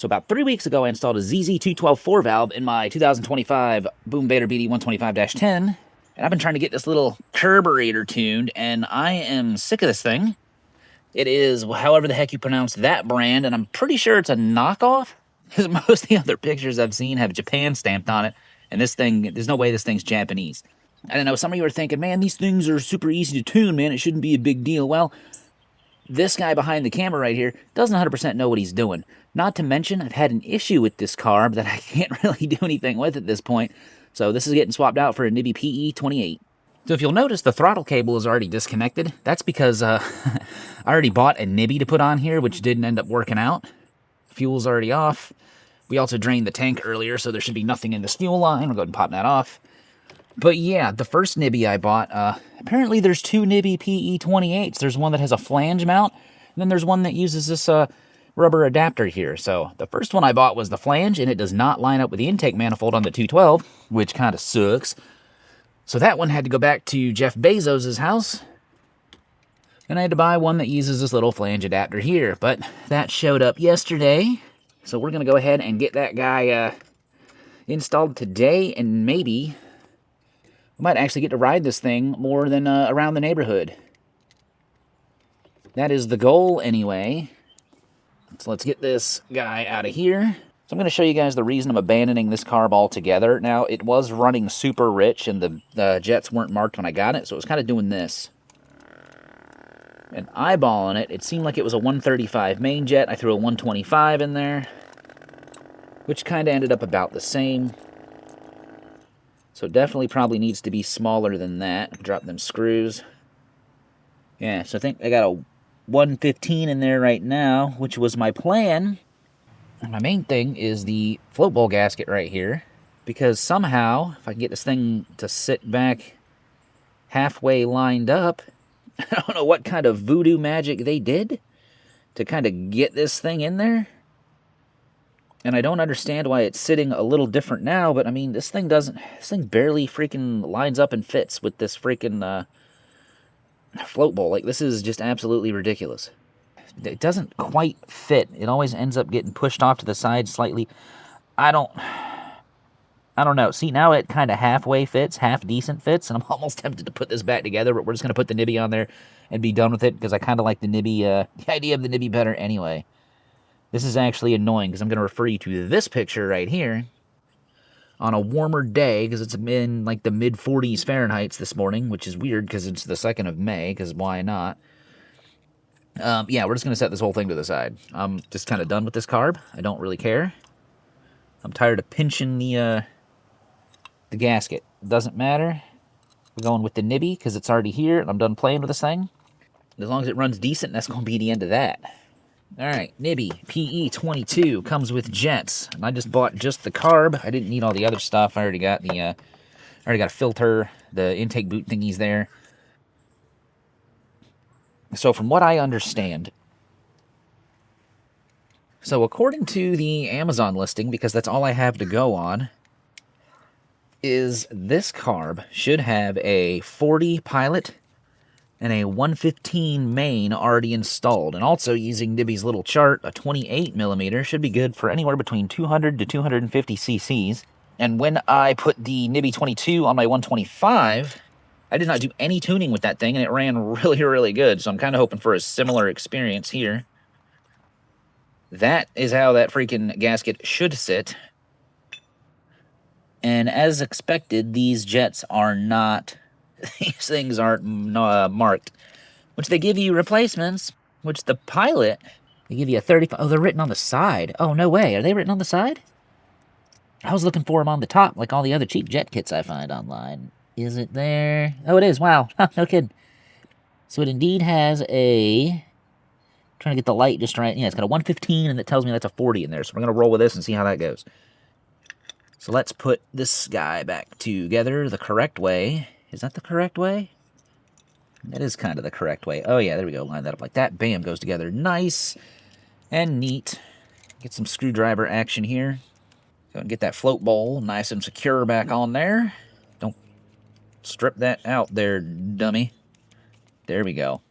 So about 3 weeks ago, I installed a ZZ212 4-valve in my 2025 Boom Vader BD125-10, and I've been trying to get this little carburetor tuned, and I am sick of this thing. It is however the heck you pronounce that brand, and I'm pretty sure it's a knockoff, because most of the other pictures I've seen have Japan stamped on it, and this thing, there's no way this thing's Japanese. I don't know, some of you are thinking, man, these things are super easy to tune, man, it shouldn't be a big deal. Well, this guy behind the camera right here doesn't 100% know what he's doing. Not to mention, I've had an issue with this carb that I can't really do anything with at this point. So this is getting swapped out for a Nibby PE28. So if you'll notice, the throttle cable is already disconnected. That's because I already bought a Nibby to put on here, which didn't end up working out. Fuel's already off. We also drained the tank earlier, so there should be nothing in this fuel line. We'll go ahead and pop that off. But yeah, the first Nibby I bought, apparently there's two Nibby PE28s. There's one that has a flange mount, and then there's one that uses this rubber adapter here. So the first one I bought was the flange, and it does not line up with the intake manifold on the 212, which kind of sucks. So that one had to go back to Jeff Bezos' house, and I had to buy one that uses this little flange adapter here. But that showed up yesterday, so we're going to go ahead and get that guy installed today, and maybe we might actually get to ride this thing more than around the neighborhood. That is the goal anyway. So let's get this guy out of here. So I'm going to show you guys the reason I'm abandoning this carb altogether. Now, it was running super rich, and the jets weren't marked when I got it, so it was kind of doing this. And eyeballing it, it seemed like it was a 135 main jet. I threw a 125 in there, which kind of ended up about the same. So it definitely probably needs to be smaller than that. Drop them screws. Yeah, so I think I got a 115 in there right now, which was my plan. And my main thing is the float bowl gasket right here, because somehow, if I can get this thing to sit back halfway lined up, I don't know what kind of voodoo magic they did to kind of get this thing in there. And I don't understand why it's sitting a little different now, but I mean, this thing barely freaking lines up and fits with this freaking float bowl. Like, this is just absolutely ridiculous. It doesn't quite fit. It always ends up getting pushed off to the side slightly. I don't know. See, now it kind of halfway fits, half decent fits, and I'm almost tempted to put this back together, but we're just going to put the Nibby on there and be done with it, because I kind of like the Nibby, the idea of the Nibby better anyway. This is actually annoying, because I'm going to refer you to this picture right here on a warmer day, because it's in like the mid-40s Fahrenheit this morning, which is weird because it's the 2nd of May, because why not? Yeah, we're just going to set this whole thing to the side. I'm just kind of done with this carb. I don't really care. I'm tired of pinching the gasket. It doesn't matter. We're going with the Nibby because it's already here, and I'm done playing with this thing. As long as it runs decent, that's going to be the end of that. Alright, Nibby PE22 comes with jets. And I just bought just the carb. I didn't need all the other stuff. I already got a filter, the intake boot thingies there. So from what I understand, so according to the Amazon listing, because that's all I have to go on, is this carb should have a 40 pilot and a 115 main already installed. And also, using Nibby's little chart, a 28mm should be good for anywhere between 200 to 250 cc's. And when I put the Nibby 22 on my 125, I did not do any tuning with that thing, and it ran really, really good. So I'm kind of hoping for a similar experience here. That is how that freaking gasket should sit. And as expected, these jets are not... These things aren't marked. Which they give you replacements. Which the pilot, they give you a 35... Oh, they're written on the side. Oh, no way. Are they written on the side? I was looking for them on the top, like all the other cheap jet kits I find online. Is it there? Oh, it is. Wow. No kidding. So it indeed has a... Trying to get the light just right. Yeah, it's got a 115, and it tells me that's a 40 in there. So we're going to roll with this and see how that goes. So let's put this guy back together the correct way. Is that the correct way? That is kind of the correct way. Oh, yeah, there we go. Line that up like that. Bam, goes together nice and neat. Get some screwdriver action here. Go and get that float bowl nice and secure back on there. Don't strip that out there, dummy. There we go.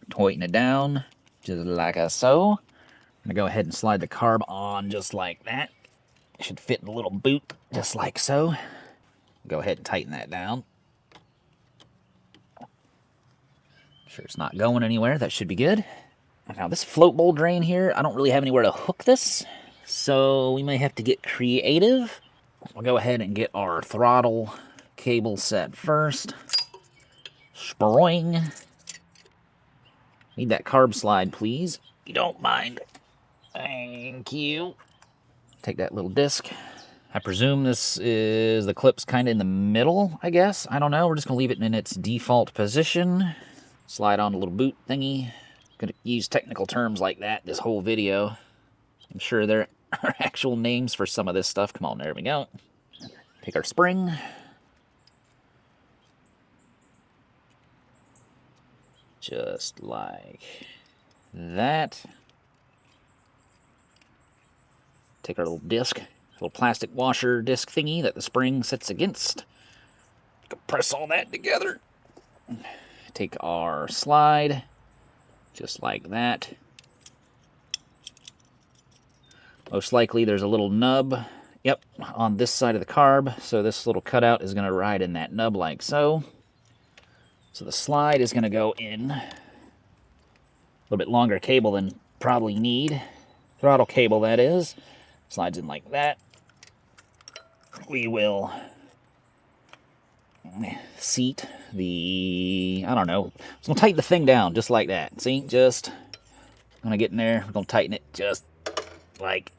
Tighten it down, just like so. I'm going to go ahead and slide the carb on just like that. It should fit in the little boot just like so. Go ahead and tighten that down. Sure it's not going anywhere. That should be good. Now this float bowl drain here, I don't really have anywhere to hook this, so we may have to get creative. We'll go ahead and get our throttle cable set first. Spring. Need that carb slide, please, if you don't mind. Thank you. Take that little disc. I presume this is, the clip's kind of in the middle, I guess. I don't know. We're just going to leave it in its default position. Slide on a little boot thingy. Gonna use technical terms like that this whole video. I'm sure there are actual names for some of this stuff. Come on, there we go. Take our spring. Just like that. Take our little disc, little plastic washer disc thingy that the spring sits against. Press all that together. Take our slide, just like that. Most likely there's a little nub, yep, on this side of the carb, so this little cutout is going to ride in that nub like so. So the slide is going to go in a little bit longer cable than probably need. Throttle cable, that is. Slides in like that. We will seat the, I don't know, so we'll tighten the thing down just like that. See, just gonna get in there, we're gonna tighten it just like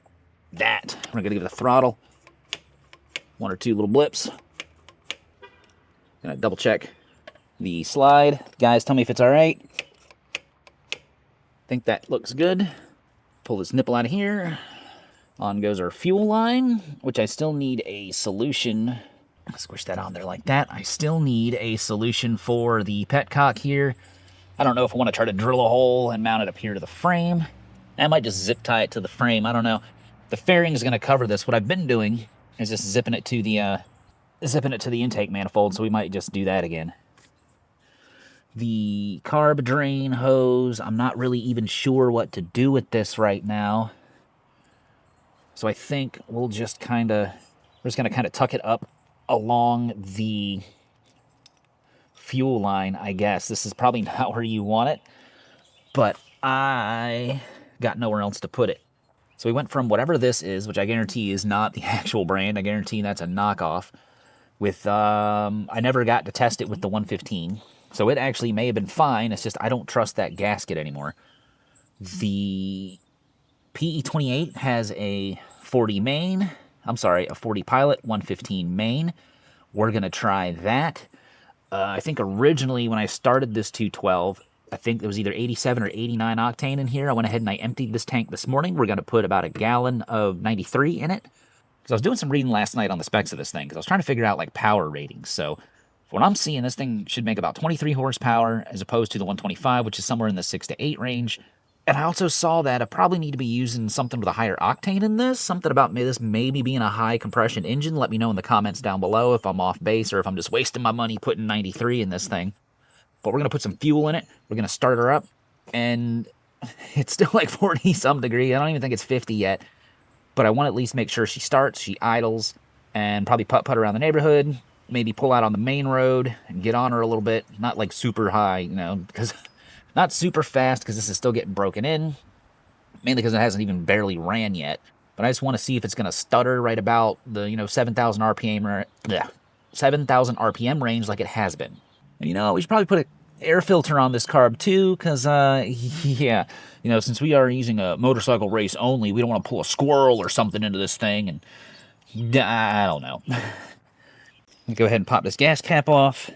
that. We're gonna give it a throttle, one or two little blips. Gonna double check the slide. Guys, tell me if it's all right. Think that looks good. Pull this nipple out of here. On goes our fuel line, which I still need a solution. Squish that on there like that. I still need a solution for the petcock here. I don't know if I want to try to drill a hole and mount it up here to the frame. I might just zip tie it to the frame. I don't know. The fairing is going to cover this. What I've been doing is just zipping it to the intake manifold, so we might just do that again. The carb drain hose, I'm not really even sure what to do with this right now. So I think we'll just we're just going to kind of tuck it up along the fuel line, I guess. This is probably not where you want it, but I got nowhere else to put it. So we went from whatever this is, which I guarantee is not the actual brand. I guarantee that's a knockoff. With, I never got to test it with the 115. So it actually may have been fine. It's just I don't trust that gasket anymore. The PE28 has a 40 main. I'm sorry, a 40 pilot, 115 main. We're going to try that. I think originally when I started this 212, I think it was either 87 or 89 octane in here. I went ahead and I emptied this tank this morning. We're going to put about a gallon of 93 in it. Because I was doing some reading last night on the specs of this thing, because I was trying to figure out like power ratings. So what I'm seeing, this thing should make about 23 horsepower as opposed to the 125, which is somewhere in the 6 to 8 range. And I also saw that I probably need to be using something with a higher octane in this. Something about this maybe being a high compression engine. Let me know in the comments down below if I'm off base or if I'm just wasting my money putting 93 in this thing. But we're going to put some fuel in it. We're going to start her up. And it's still like 40-some degrees. I don't even think it's 50 yet. But I want to at least make sure she starts, she idles, and probably putt-putt around the neighborhood. Maybe pull out on the main road and get on her a little bit. Not like super high, you know, because not super fast because this is still getting broken in. Mainly because it hasn't even barely ran yet. But I just want to see if it's going to stutter right about the, 7,000 RPM, 7,000 RPM range like it has been. And, we should probably put an air filter on this carb too, because, yeah, since we are using a motorcycle race only, we don't want to pull a squirrel or something into this thing, and I don't know. Go ahead and pop this gas cap off.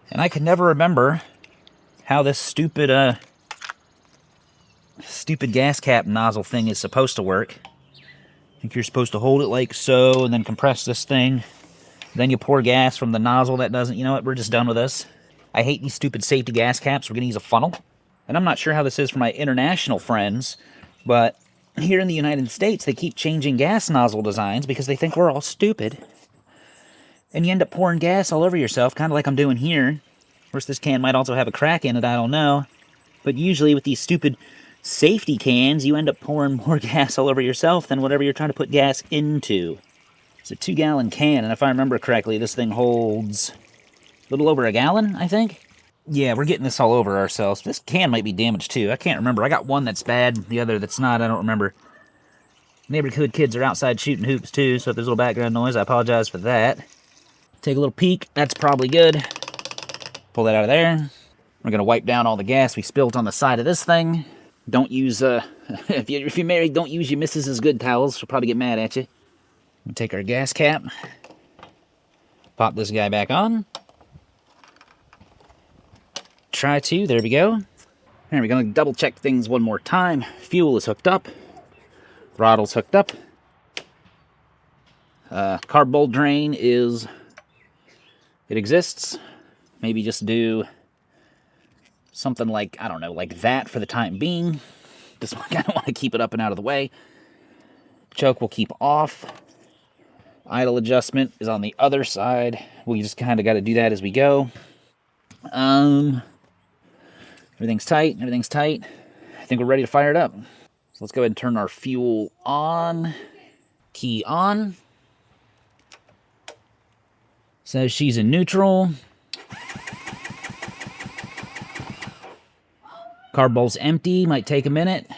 And I could never remember how this stupid gas cap nozzle thing is supposed to work. I think you're supposed to hold it like so, and then compress this thing. Then you pour gas from the nozzle. That doesn't, you know what, we're just done with this. I hate these stupid safety gas caps. We're going to use a funnel. And I'm not sure how this is for my international friends, but here in the United States, they keep changing gas nozzle designs because they think we're all stupid. And you end up pouring gas all over yourself, kind of like I'm doing here. Of course, this can might also have a crack in it, I don't know. But usually with these stupid safety cans, you end up pouring more gas all over yourself than whatever you're trying to put gas into. It's a 2-gallon can, and if I remember correctly, this thing holds a little over a gallon, I think. Yeah, we're getting this all over ourselves. This can might be damaged too. I can't remember. I got one that's bad, the other that's not. I don't remember. Neighborhood kids are outside shooting hoops too, so if there's a little background noise, I apologize for that. Take a little peek. That's probably good. Pull that out of there. We're going to wipe down all the gas we spilled on the side of this thing. Don't use, if you're married, don't use your missus's good towels. She'll probably get mad at you. We'll take our gas cap. Pop this guy back on. Try to. There we go. There we go. Double check things one more time. Fuel is hooked up. Throttle's hooked up. Carb bowl drain is... it exists. Maybe just do something like, I don't know, like that for the time being. Just kind of want to keep it up and out of the way. Choke will keep off. Idle adjustment is on the other side. We just kind of got to do that as we go. Everything's tight. Everything's tight. I think we're ready to fire it up. So let's go ahead and turn our fuel on. Key on. Says she's in neutral. Carb bowl's empty. Might take a minute.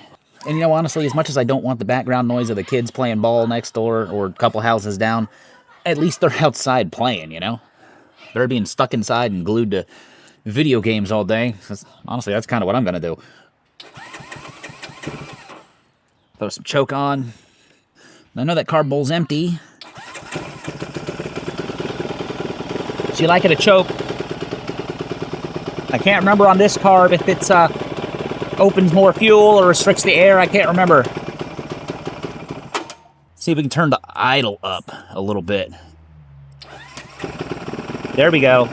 And, you know, honestly, as much as I don't want the background noise of the kids playing ball next door or a couple houses down, at least they're outside playing, you know? They're being stuck inside and glued to video games all day. Honestly, that's kind of what I'm going to do. Throw some choke on. I know that carb bowl's empty. So you like it a choke. I can't remember on this carb if it's opens more fuel or restricts the air. I can't remember. See if we can turn the idle up a little bit. There we go.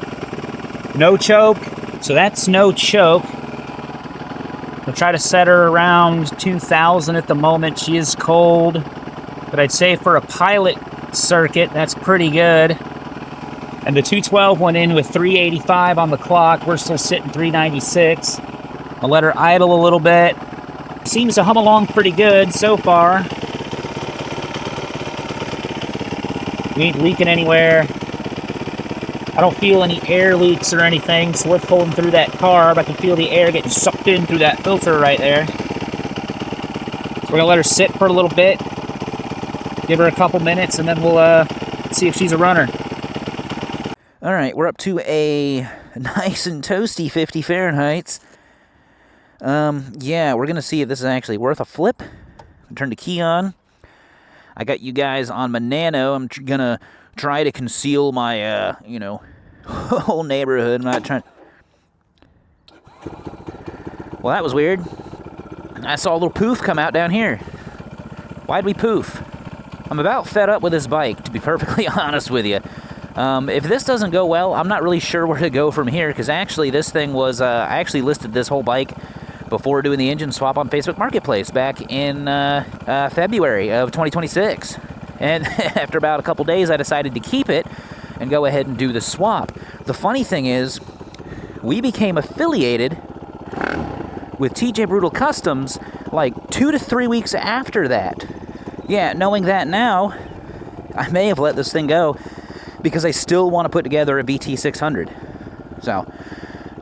No choke. So that's no choke. We'll try to set her around 2,000 at the moment. She is cold. But I'd say for a pilot circuit, that's pretty good. And the 212 went in with 385 on the clock. We're still sitting 396. I'll let her idle a little bit. Seems to hum along pretty good so far. We ain't leaking anywhere. I don't feel any air leaks or anything, so we're pulling through that carb. I can feel the air getting sucked in through that filter right there. So we're gonna let her sit for a little bit. Give her a couple minutes, and then we'll see if she's a runner. All right, we're up to a nice and toasty 50 Fahrenheit. Yeah, we're going to see if this is actually worth a flip. Turn the key on. I got you guys on my Nano. I'm going to try to conceal my, whole neighborhood. I'm not trying... Well, that was weird. I saw a little poof come out down here. Why'd we poof? I'm about fed up with this bike, to be perfectly honest with you. If this doesn't go well, I'm not really sure where to go from here, because actually this thing was, I actually listed this whole bike before doing the engine swap on Facebook Marketplace back in February of 2026. And after about a couple days, I decided to keep it and go ahead and do the swap. The funny thing is, we became affiliated with TJ Brutal Customs like 2 to 3 weeks after that. Yeah, knowing that now, I may have let this thing go because I still want to put together a VT600. So,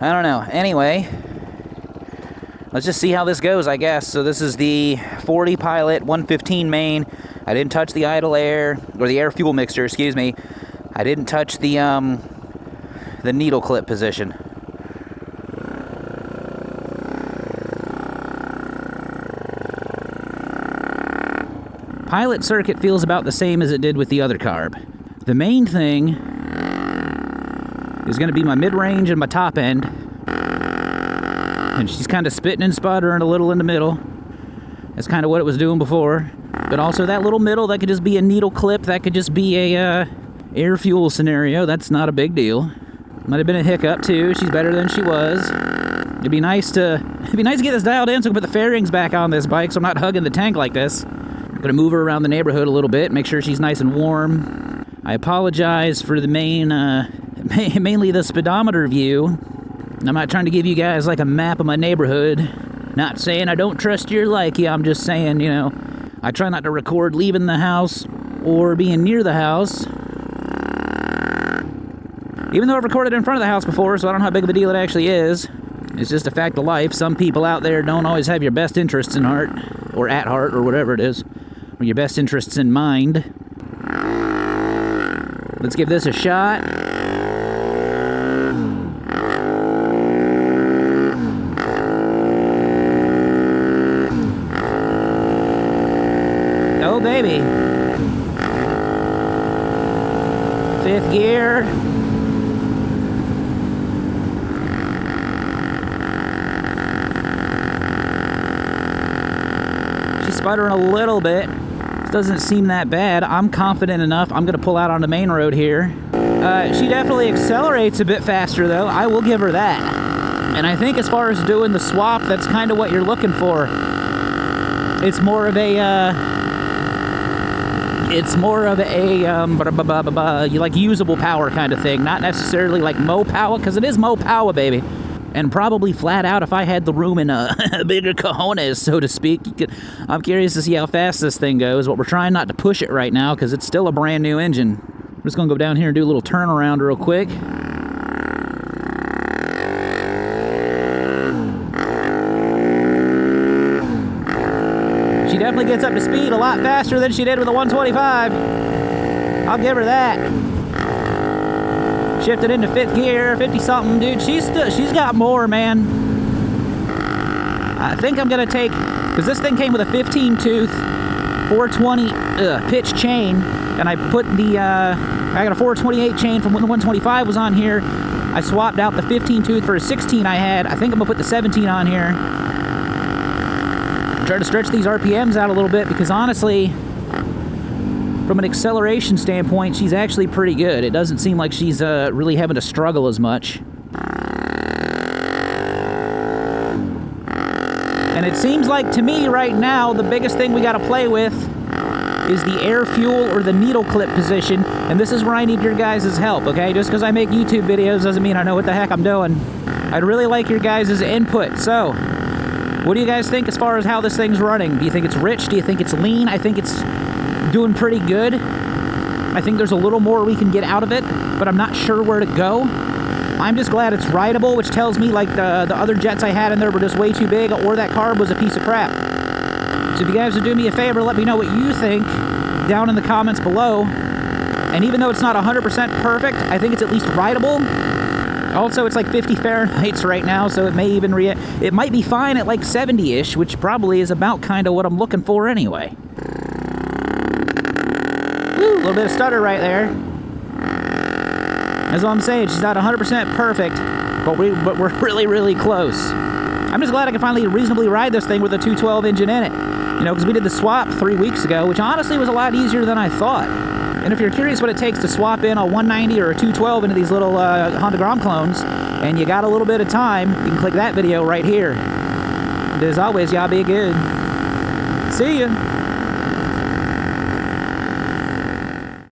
I don't know. Anyway, let's just see how this goes, I guess. So this is the 40 Pilot 115 main. I didn't touch the idle air, or the air fuel mixture, excuse me. I didn't touch the needle clip position. Pilot circuit feels about the same as it did with the other carb. The main thing is going to be my mid-range and my top end. And she's kind of spitting and sputtering a little in the middle. That's kind of what it was doing before. But also that little middle, that could just be a needle clip. That could just be a air fuel scenario. That's not a big deal. Might have been a hiccup too. She's better than she was. It'd be nice to get this dialed in so we can put the fairings back on this bike so I'm not hugging the tank like this. I'm going to move her around the neighborhood a little bit, make sure she's nice and warm. I apologize for the mainly the speedometer view. I'm not trying to give you guys like a map of my neighborhood. Not saying I don't trust your Leica, I'm just saying, you know, I try not to record leaving the house or being near the house. Even though I've recorded in front of the house before, so I don't know how big of a deal it actually is. It's just a fact of life. Some people out there don't always have your best interests in heart, or at heart, or whatever it is, or your best interests in mind. Let's give this a shot. Oh, baby. 5th gear. She's sputtering a little bit. This doesn't seem that bad. I'm confident enough. I'm going to pull out on the main road here. She definitely accelerates a bit faster, though. I will give her that. And I think as far as doing the swap, that's kind of what you're looking for. It's more of a... you like usable power kind of thing, not necessarily like mo power, because it is mo power, baby. And probably flat out if I had the room in a bigger cojones, so to speak. I'm curious to see how fast this thing goes, but we're trying not to push it right now because it's still a brand new engine. I'm just gonna go down here and do a little turnaround real quick. She definitely gets up to speed a lot faster than she did with the 125. I'll give her that. Shifted into 5th gear, 50-something, dude. She's got more, man. I think I'm gonna take, because this thing came with a 15-tooth 420 pitch chain, and I put the I got a 428 chain from when the 125 was on here. I swapped out the 15-tooth for a 16 I had. I think I'm gonna put the 17 on here. Try to stretch these RPMs out a little bit, because honestly, from an acceleration standpoint, she's actually pretty good. It doesn't seem like she's really having to struggle as much. And it seems like to me right now, the biggest thing we got to play with is the air fuel or the needle clip position. And this is where I need your guys' help, okay? Just because I make YouTube videos doesn't mean I know what the heck I'm doing. I'd really like your guys' input. So, what do you guys think as far as how this thing's running? Do you think it's rich? Do you think it's lean? I think it's doing pretty good. I think there's a little more we can get out of it, but I'm not sure where to go. I'm just glad it's rideable, which tells me like the other jets I had in there were just way too big, or that carb was a piece of crap. So if you guys would do me a favor, let me know what you think down in the comments below. And even though it's not 100% perfect, I think it's at least rideable. Also, it's like 50 Fahrenheit right now, so it may even it might be fine at like 70-ish, which probably is about kind of what I'm looking for anyway. Woo, a little bit of stutter right there. That's all I'm saying. She's not 100% perfect, but we're really, really close. I'm just glad I can finally reasonably ride this thing with a 212 engine in it. You know, because we did the swap 3 weeks ago, which honestly was a lot easier than I thought. And if you're curious what it takes to swap in a 190 or a 212 into these little Honda Grom clones, and you got a little bit of time, you can click that video right here. And as always, y'all be good. See ya.